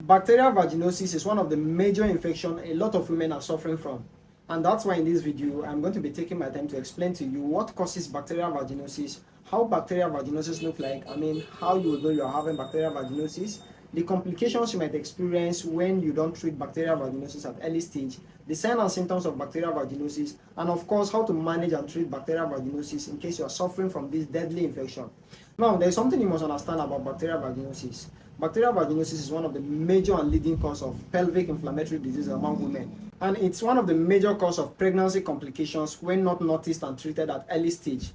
Bacterial vaginosis is one of the major infections a lot of women are suffering from. And that's why in this video, I'm going to be taking my time to explain to you what causes bacterial vaginosis, how bacterial vaginosis look like, how you will know you are having bacterial vaginosis, the complications you might experience when you don't treat bacterial vaginosis at early stage, the signs and symptoms of bacterial vaginosis, and of course, how to manage and treat bacterial vaginosis in case you are suffering from this deadly infection. Now, there's something you must understand about bacterial vaginosis. Bacterial vaginosis is one of the major and leading cause of pelvic inflammatory disease among women. And it's one of the major cause of pregnancy complications when not noticed and treated at early stage.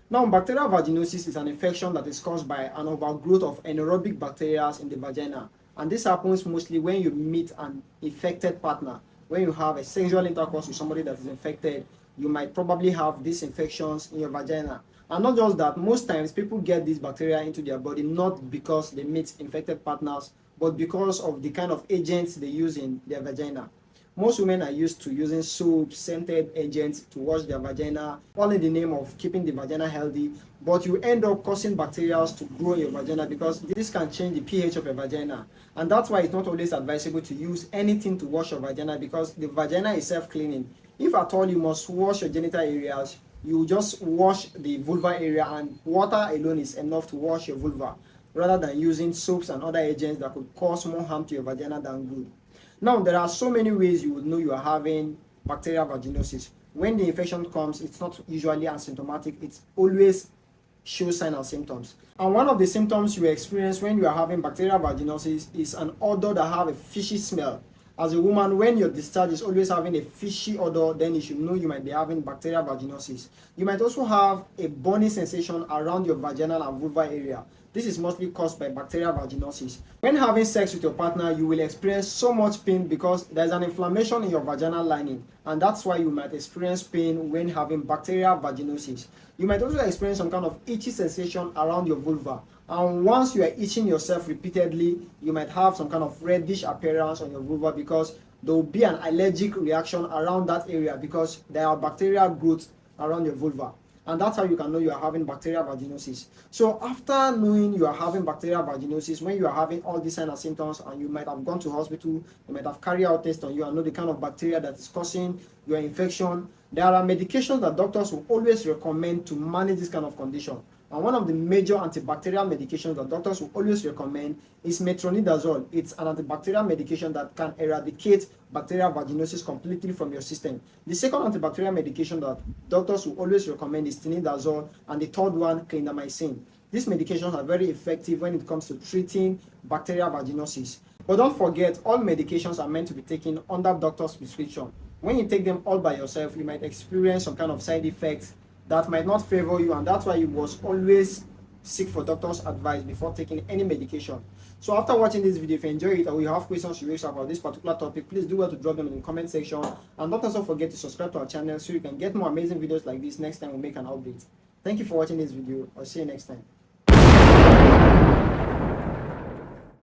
Now, bacterial vaginosis is an infection that is caused by an overgrowth of anaerobic bacteria in the vagina. And this happens mostly when you meet an infected partner. When you have a sexual intercourse with somebody that is infected, you might probably have these infections in your vagina. And not just that, most times people get these bacteria into their body not because they meet infected partners, but because of the kind of agents they use in their vagina. Most women are used to using soaps, scented agents to wash their vagina, all in the name of keeping the vagina healthy, but you end up causing bacteria to grow in your vagina because this can change the pH of your vagina. And that's why it's not always advisable to use anything to wash your vagina because the vagina is self-cleaning. If at all you must wash your genital areas, you just wash the vulva area, and water alone is enough to wash your vulva, rather than using soaps and other agents that could cause more harm to your vagina than good. Now, there are so many ways you would know you are having bacterial vaginosis. When the infection comes, it's not usually asymptomatic, it always shows signs and symptoms. And one of the symptoms you experience when you are having bacterial vaginosis is an odor that have a fishy smell. As a woman, when your discharge is always having a fishy odor, then you should know you might be having bacterial vaginosis. You might also have a burning sensation around your vaginal and vulva area. This is mostly caused by bacterial vaginosis. When having sex with your partner, you will experience so much pain because there's an inflammation in your vaginal lining, and that's why you might experience pain when having bacterial vaginosis. You might also experience some kind of itchy sensation around your vulva. And once you are itching yourself repeatedly, you might have some kind of reddish appearance on your vulva because there will be an allergic reaction around that area because there are bacterial growths around your vulva. And that's how you can know you are having bacterial vaginosis. So after knowing you are having bacterial vaginosis, when you are having all these signs and symptoms and you might have gone to hospital, you might have carried out tests on you and know the kind of bacteria that is causing your infection, there are medications that doctors will always recommend to manage this kind of condition. And one of the major antibacterial medications that doctors will always recommend is metronidazole. It's an antibacterial medication that can eradicate bacterial vaginosis completely from your system. The second antibacterial medication that doctors will always recommend is tinidazole, and the third one, clindamycin. These medications are very effective when it comes to treating bacterial vaginosis. But don't forget, all medications are meant to be taken under doctor's prescription. When you take them all by yourself, you might experience some kind of side effects that might not favor you, and that's why you must always seek for doctor's advice before taking any medication. So after watching this video, if you enjoy it or you have questions you wish about this particular topic, please do well to drop them in the comment section, and don't also forget to subscribe to our channel so you can get more amazing videos like this next time we make an update. Thank you for watching this video. I'll see you next time.